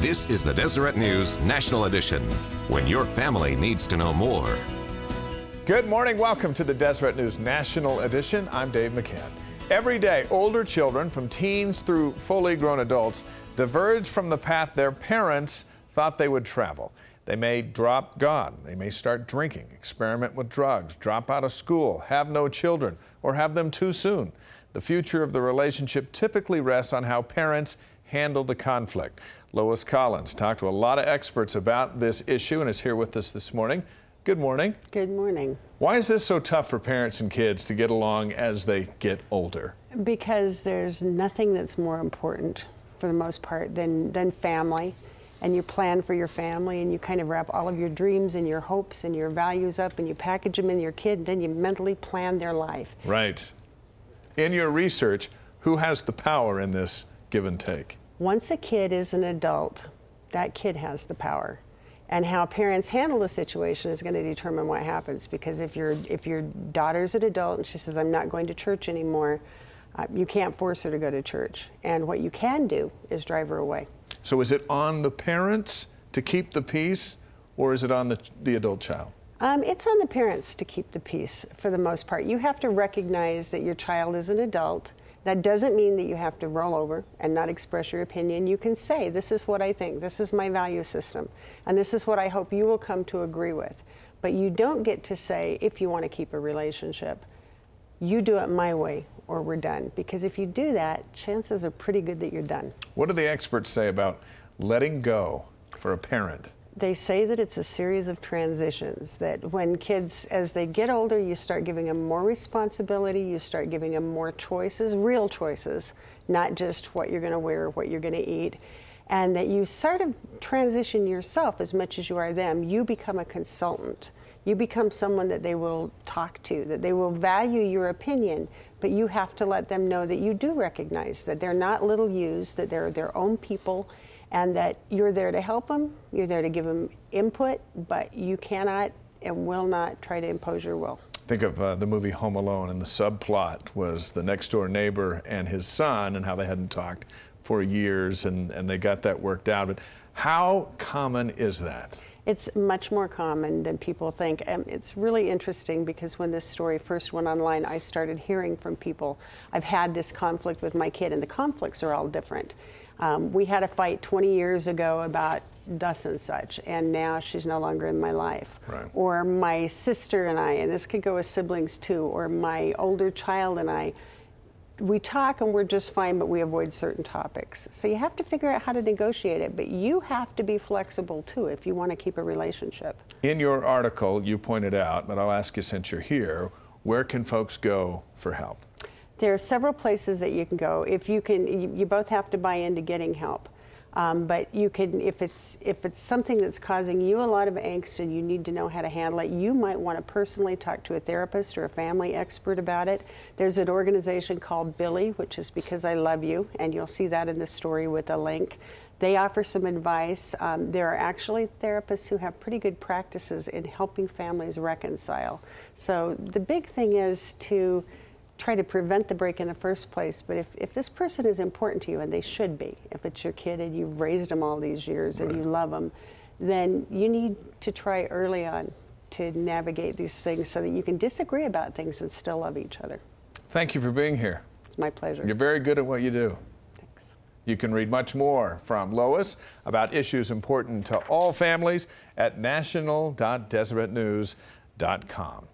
This is the Deseret News National Edition, when your family needs to know more. Good morning. Welcome to the Deseret News National Edition. I'm Dave McCann. Every day, older children, from teens through fully grown adults, diverge from the path their parents thought they would travel. They may drop God. They may start drinking, experiment with drugs, drop out of school, have no children, or have them too soon. The future of the relationship typically rests on how parents handle the conflict. Lois Collins talked to a lot of experts about this issue and is here with us this morning. Good morning. Good morning. Why is this so tough for parents and kids to get along as they get older? Because there's nothing that's more important, for the most part, than family. And you plan for your family, and you kind of wrap all of your dreams and your hopes and your values up, and you package them in your kid, and then you mentally plan their life. Right. In your research, who has the power in this give and take? Once a kid is an adult, that kid has the power. And how parents handle the situation is going to determine what happens. Because if your daughter's an adult and she says, I'm not going to church anymore, you can't force her to go to church. And what you can do is drive her away. So is it on the parents to keep the peace, or is it on the adult child? It's on the parents to keep the peace for the most part. You have to recognize that your child is an adult. That doesn't mean that you have to roll over and not express your opinion. You can say, this is what I think, this is my value system, and this is what I hope you will come to agree with. But you don't get to say, if you want to keep a relationship, you do it my way or we're done. Because if you do that, chances are pretty good that you're done. What do the experts say about letting go for a parent? They say that it's a series of transitions, that when kids, as they get older, you start giving them more responsibility, you start giving them more choices, real choices, not just what you're going to wear or what you're going to eat, and that you sort of transition yourself as much as you are them. You become a consultant. You become someone that they will talk to, that they will value your opinion, but you have to let them know that you do recognize that they're not little yous, that they're their own people, and that you're there to help them, you're there to give them input, but you cannot and will not try to impose your will. Think of the movie Home Alone, and the subplot was the next door neighbor and his son and how they hadn't talked for years, and they got that worked out. But how common is that? It's much more common than people think. It's really interesting because when this story first went online, I started hearing from people, I've had this conflict with my kid, and the conflicts are all different. We had a fight 20 years ago about thus and such, and now she's no longer in my life. Right. Or my sister and I, and this could go with siblings too, or my older child and I, we talk and we're just fine, but we avoid certain topics. So you have to figure out how to negotiate it, but you have to be flexible too if you want to keep a relationship. In your article, you pointed out, but I'll ask you since you're here, where can folks go for help? There are several places that you can go. If you can, you both have to buy into getting help. But you can, if it's something that's causing you a lot of angst and you need to know how to handle it, you might want to personally talk to a therapist or a family expert about it. There's an organization called Billy, which is Because I Love You, and you'll see that in the story with a link. They offer some advice. There are actually therapists who have pretty good practices in helping families reconcile. So the big thing is to try to prevent the break in the first place, but if this person is important to you, and they should be, if it's your kid and you've raised them all these years and you love them, then you need to try early on to navigate these things so that you can disagree about things and still love each other. Thank you for being here. It's my pleasure. You're very good at what you do. Thanks. You can read much more from Lois about issues important to all families at national.deseretnews.com.